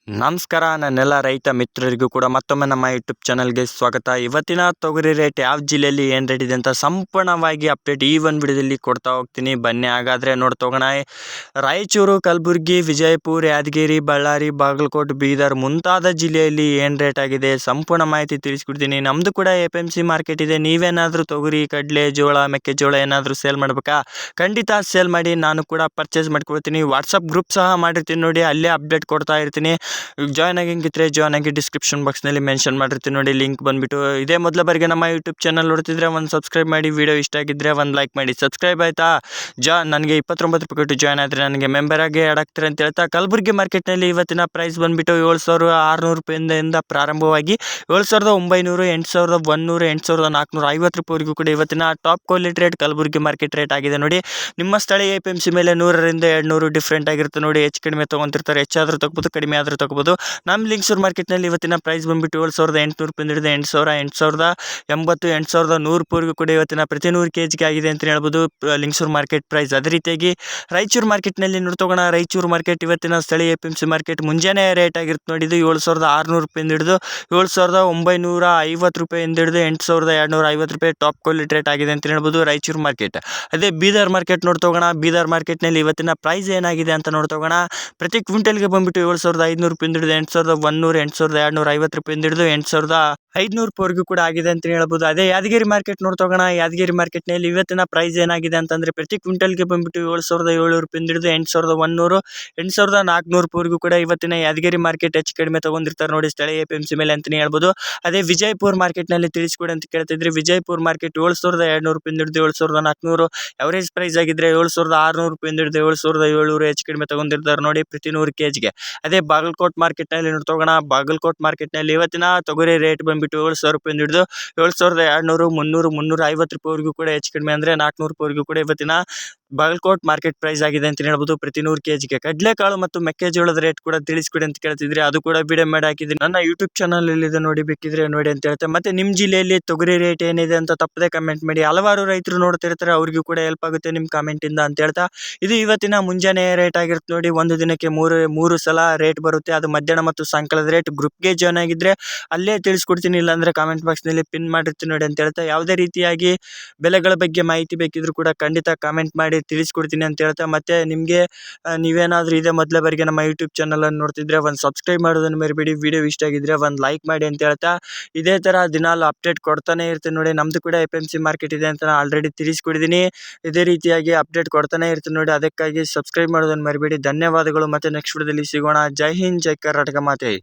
ನಮಸ್ಕಾರ ನನ್ನೆಲ್ಲ ರೈತ ಮಿತ್ರರಿಗೂ ಕೂಡ ಮತ್ತೊಮ್ಮೆ ನಮ್ಮ ಯೂಟ್ಯೂಬ್ ಚಾನಲ್ಗೆ ಸ್ವಾಗತ. ಇವತ್ತಿನ ತೊಗರಿ ರೇಟ್ ಯಾವ ಜಿಲ್ಲೆಯಲ್ಲಿ ಏನು ರೇಟ್ ಇದೆ ಅಂತ ಸಂಪೂರ್ಣವಾಗಿ ಅಪ್ಡೇಟ್ ಈ ಒಂದು ವಿಡಿಯೋದಲ್ಲಿ ಕೊಡ್ತಾ ಹೋಗ್ತೀನಿ. ಬನ್ನಿ ಹಾಗಾದರೆ ನೋಡ್ತೋಗೋಣ. ರಾಯಚೂರು, ಕಲಬುರಗಿ, ವಿಜಯಪುರ, ಯಾದಗಿರಿ, ಬಳ್ಳಾರಿ, ಬಾಗಲಕೋಟೆ, ಬೀದರ್ ಮುಂತಾದ ಜಿಲ್ಲೆಯಲ್ಲಿ ಏನು ರೇಟ್ ಆಗಿದೆ ಸಂಪೂರ್ಣ ಮಾಹಿತಿ ತಿಳಿಸ್ಕೊಡ್ತೀನಿ. ನಮ್ಮದು ಕೂಡ APMC ಮಾರ್ಕೆಟ್ ಇದೆ. ನೀವೇನಾದರೂ ತೊಗರಿ, ಕಡಲೆ, ಜೋಳ, ಮೆಕ್ಕೆಜೋಳ ಏನಾದರೂ ಸೇಲ್ ಮಾಡಬೇಕಾ? ಖಂಡಿತ ಸೇಲ್ ಮಾಡಿ, ನಾನು ಕೂಡ ಪರ್ಚೇಸ್ ಮಾಡ್ಕೊಳ್ತೀನಿ. ವಾಟ್ಸಪ್ ಗ್ರೂಪ್ ಸಹ ಮಾಡಿರ್ತೀನಿ ನೋಡಿ, ಅಲ್ಲೇ ಅಪ್ಡೇಟ್ ಕೊಡ್ತಾ ಇರ್ತೀನಿ. ಜಾಯ್ನ್ ಆಗಿಂಗಿದ್ರೆ ಜಾಯ್ನ್ ಆಗಿ, ಡಿಸ್ಕ್ರಿಪ್ಷನ್ ಬಾಕ್ಸ್ನಲ್ಲಿ ಮೆನ್ಷನ್ ಮಾಡಿರ್ತೀನಿ ನೋಡಿ, ಲಿಂಕ್ ಬಂದುಬಿಟ್ಟು. ಇದೇ ಮೊದಲ ಬಾರಿಗೆ ನಮ್ಮ ಯೂಟ್ಯೂಬ್ ಚಾನಲ್ ನೋಡ್ತಿದ್ರೆ ಒಂದು ಸಬ್ಸ್ಕ್ರೈಬ್ ಮಾಡಿ, ವಿಡಿಯೋ ಇಷ್ಟ ಆಗಿದ್ದರೆ ಒಂದು ಲೈಕ್ ಮಾಡಿ. ಸಬ್ಸ್ಕ್ರೈಬ್ ಆಯಿತಾ? ನನಗೆ 29 ರೂಪಾಯಿ ಕೊಟ್ಟು ಜಾಯ್ನ್ ಆದರೆ ನನಗೆ ಮೆಂಬರ್ ಆಗಿ ಆ್ಯಡ್ ಆಗ್ತಾರೆ ಅಂತ ಹೇಳ್ತಾ, ಕಲಬುರಗಿ ಮಾರ್ಕೆಟ್ನಲ್ಲಿ ಇವತ್ತಿನ ಪ್ರೈಸ್ ಬಂದುಬಿಟ್ಟು 7,600 ರೂಪಾಯಿಂದ ಪ್ರಾರಂಭವಾಗಿ 7,900, 8,100, 8,450 ರೂಪಾಯಿವರೆಗೂ ಕೂಡ ಇವತ್ತಿನ top quality rate Kalaburagi market rate ಆಗಿದೆ ನೋಡಿ. ನಿಮ್ಮ ಸ್ಥಳೀಯ APMC ಮೇಲೆ 100ರಿಂದ 200 ಡಿಫ್ರೆಂಟ್ ಆಗಿರುತ್ತೆ ನೋಡಿ. ಹೆಚ್ಚು ಕಡಿಮೆ ತೊಗೊತಿರ್ತಾರೆ, ಹೆಚ್ಚಾದರೂ ತಗೋಬೋದು, ಕಡಿಮೆ ಆದರೂ ತಗೋಬೋದು. ನಮ್ಮ ಲಿಂಗಸೂರು ಮಾರ್ಕೆಟ್ನಲ್ಲಿ ಇವತ್ತಿನ ಪ್ರೈಸ್ ಬಂದುಬಿಟ್ಟು 7,800 ರೂಪಾಯಿಂದ ಹಿಡಿದು 8,000, 8,080, 8,100 ರೂಪಾಯಿವರೆಗೂ ಕೂಡ ಇವತ್ತಿನ ಪ್ರತಿ 100 kgಗೆ ಆಗಿದೆ ಅಂತ ಹೇಳ್ಬೋದು ಲಿಂಗಸೂರು ಮಾರ್ಕೆಟ್ ಪ್ರೈಸ್. ಅದೇ ರೀತಿಯಾಗಿ ರಾಯಚೂರು ಮಾರ್ಕೆಟ್ನಲ್ಲಿ ನೋಡ್ತೋಗೋಣ. ರಾಯಚೂರು ಮಾರ್ಕೆಟ್ ಇವತ್ತಿನ ಸ್ಥಳೀಯ APMC ಮಾರ್ಕೆಟ್ ಮುಂಜಾನೆ ರೇಟ್ ಆಗಿರುತ್ತೆ ನೋಡಿ. ಇದು 7,600 ರೂಪಾಯಿಂದ ಹಿಡಿದು 7,950 ರೂಪಾಯಿಂದ ಹಿಡಿದು 8,250 ರೂಪಾಯಿ ಟಾಪ್ ಕ್ವಾಲಿಟಿ ರೇಟ್ ಆಗಿದೆ ಅಂತ ಹೇಳ್ಬೋದು ರಾಯಚೂರು ಮಾರ್ಕೆಟ್. ಅದೇ ಬೀದರ್ ಮಾರ್ಕೆಟ್ ನೋಡ್ತೋಗೋಣ. ಬೀದರ್ ಮಾರ್ಕೆಟ್ನಲ್ಲಿ ಇವತ್ತಿನ ಪ್ರೈಸ್ ಏನಾಗಿದೆ ಅಂತ ನೋಡ್ತೋಗೋಣ. ಪ್ರತಿ ಕ್ವಿಂಟಲ್ಗೆ ಬಂದುಬಿಟ್ಟು 7,500 ರೂಪಾಯಿಂದ ಹಿಡಿದು 8,100, 8,250 ರೂಪಾಯಿಂದ ಹಿಡಿದು 8,500 ರೂಪಾಯಿವರೆಗೂ ಕೂಡ ಆಗಿದೆ ಅಂತ ಹೇಳ್ಬೋದು. ಅದೇ ಯಾದಗಿರಿ ಮಾರ್ಕೆಟ್ ನೋಡ್ತೋಗೋಣ. ಯಾದಗಿರಿ ಮಾರ್ಕೆಟ್ನಲ್ಲಿ ಇವತ್ತಿನ ಪ್ರೈಸ್ ಏನಾಗಿದೆ ಅಂತಂದರೆ ಪ್ರತಿ ಕ್ವಿಂಟಲ್ಗೆ ಬಂದುಬಿಟ್ಟು 7,700 ರೂಪಾಯಿಂದ ಹಿಡಿದು 8,100, 8,400 ರೂಪಾಯಿವರೆಗೂ ಕೂಡ ಇವತ್ತಿನ ಯಾದಗಿರಿ ಮಾರ್ಕೆಟ್ ಹೆಚ್ಚು ಕಡಿಮೆ ತೊಗೊಂಡಿರ್ತಾರೆ ನೋಡಿ ಸ್ಥಳೀಯ APMC ಮೇಲೆ ಅಂತಲೇ ಹೇಳ್ಬೋದು. ಅದೇ ವಿಜಯಪುರ ಮಾರ್ಕೆಟ್ನಲ್ಲಿ ತಿಳಿಸ್ಕೊಡಿ ಅಂತ ಕೇಳ್ತಿದ್ರೆ, ವಿಜಯಪುರ ಮಾರ್ಕೆಟ್ 7,200 ರೂಪಾಯಿಂದ ಹಿಡಿದು 7,400, ಎವರೇಜ್ ಪ್ರೈಸ್ ಆಗಿದ್ದರೆ 7,600 ರೂಪಾಯಿಂದ ಹಿಡಿದು 7,700 ಹೆಚ್ಚು ಕಡಿಮೆ ತೊಗೊಂಡಿರ್ತಾರೆ ನೋಡಿ ಪ್ರತಿ 100 kgಗೆ. ಅದೇ ಬಾಗಲಕೋಟೆ ಮಾರ್ಕೆಟ್ನಲ್ಲಿ ನೋಡ್ತೋಗೋಣ. ಬಾಗಲಕೋಟೆ ಮಾರ್ಕೆಟ್ನಲ್ಲಿ ಇವತ್ತಿನ ತೊಗರಿ ರೇಟ್ ಬಂದುಬಿಟ್ಟು 7,000 ರೂಪಾಯಿಂದ ಹಿಡಿದು 7,200, 300, 350 ರೂಪಾಯಿವರೆಗೂ ಕೂಡ ಹೆಚ್ಚು ಕಡಿಮೆ ಅಂದರೆ 400 ರೂಪಾಯಿವರೆಗೂ ಕೂಡ ಇವತ್ತಿನ ಬಾಗಲಕೋಟೆ ಮಾರ್ಕೆಟ್ ಪ್ರೈಸ್ ಆಗಿದೆ ಅಂತ ಹೇಳ್ಬೋದು ಪ್ರತಿ 100 kgಗೆ. ಕಡಲೆಕಾಳು ಮತ್ತು ಮೆಕ್ಕೆಜೋಳದ ರೇಟ್ ಕೂಡ ತಿಳಿಸ್ಕೊಡಿ ಅಂತ ಕೇಳ್ತಿದ್ರೆ, ಅದು ಕೂಡ ವಿಡಿಯೋ ಮಾಡಿ ಹಾಕಿದ್ದೀನಿ ನನ್ನ ಯೂಟ್ಯೂಬ್ ಚಾನಲ್ ಇದೆ ನೋಡಿ, ಬೇಕಿದ್ರೆ ನೋಡಿ ಅಂತ ಹೇಳ್ತೆ. ಮತ್ತೆ ನಿಮ್ಮ ಜಿಲ್ಲೆಯಲ್ಲಿ ತೊಗರಿ ರೇಟ್ ಏನಿದೆ ಅಂತ ತಪ್ಪದೆ ಕಮೆಂಟ್ ಮಾಡಿ. ಹಲವಾರು ರೈತರು ನೋಡ್ತಿರ್ತಾರೆ, ಅವ್ರಿಗೂ ಕೂಡ ಹೆಲ್ಪ್ ಆಗುತ್ತೆ ನಿಮ್ಮ ಕಾಮೆಂಟಿಂದ ಅಂತ ಹೇಳ್ತಾ, ಇದು ಇವತ್ತಿನ ಮುಂಜಾನೆ ರೇಟ್ ಆಗಿರುತ್ತೆ ನೋಡಿ. ಒಂದು ದಿನಕ್ಕೆ ಮೂರು ಸಲ ರೇಟ್ ಬರುತ್ತೆ. ಅದು ಮಧ್ಯಾಹ್ನ ಮತ್ತು ಸಾಯಂಕಾಲದ ರೇಟ್. ಗ್ರೂಪ್ಗೆ ಜಾಯ್ನ್ ಆಗಿದ್ದರೆ ಅಲ್ಲೇ ತಿಳಿಸ್ಕೊಡ್ತೀನಿ, ಇಲ್ಲಾಂದರೆ ಕಾಮೆಂಟ್ ಬಾಕ್ಸ್ನಲ್ಲಿ ಪಿನ್ ಮಾಡಿರ್ತೀನಿ ನೋಡಿ ಅಂತ ಹೇಳ್ತಾ. ಯಾವುದೇ ರೀತಿಯಾಗಿ ಬೆಲೆಗಳ ಬಗ್ಗೆ ಮಾಹಿತಿ ಬೇಕಿದ್ರೂ ಕೂಡ ಖಂಡಿತ ಕಾಮೆಂಟ್ ಮಾಡಿ ತಿಳಿಸ್ಕೊಡ್ತೀನಿ ಅಂತ ಹೇಳ್ತಾ, ಮತ್ತೆ ನಿಮಗೆ ನೀವೇನಾದರೂ ಇದೇ ಮೊದಲ ಬಾರಿಗೆ ನಮ್ಮ ಯೂಟ್ಯೂಬ್ ಚಾನಲನ್ನು ನೋಡ್ತಿದ್ರೆ ಒಂದು ಸಬ್ಸ್ಕ್ರೈಬ್ ಮಾಡೋದನ್ನು ಮರಿಬೇಡಿ. ವಿಡಿಯೋ ಇಷ್ಟ ಆಗಿದ್ದರೆ ಒಂದು ಲೈಕ್ ಮಾಡಿ ಅಂತ ಹೇಳ್ತಾ, ಇದೇ ಥರ ದಿನಾಲು ಅಪ್ಡೇಟ್ ಕೊಡ್ತಾನೆ ಇರ್ತೀನಿ ನೋಡಿ. ನಮ್ಮದು ಕೂಡ APMC ಮಾರ್ಕೆಟ್ ಇದೆ ಅಂತ ನಾನು ಆಲ್ರೆಡಿ ತಿಳಿಸ್ಕೊಡಿದ್ದೀನಿ. ಇದೇ ರೀತಿಯಾಗಿ ಅಪ್ಡೇಟ್ ಕೊಡ್ತಾನೆ ಇರ್ತೀನಿ ನೋಡಿ, ಅದಕ್ಕಾಗಿ ಸಬ್ಸ್ಕ್ರೈಬ್ ಮಾಡೋದನ್ನು ಮರಿಬೇಡಿ. ಧನ್ಯವಾದಗಳು. ಮತ್ತೆ ನೆಕ್ಸ್ಟ್ ವಿಡಿಯೋದಲ್ಲಿ ಸಿಗೋಣ. ಜೈ ಹಿಂದ್, ಜೈ ಕರ್ನಾಟಕ ಮಾತೆ.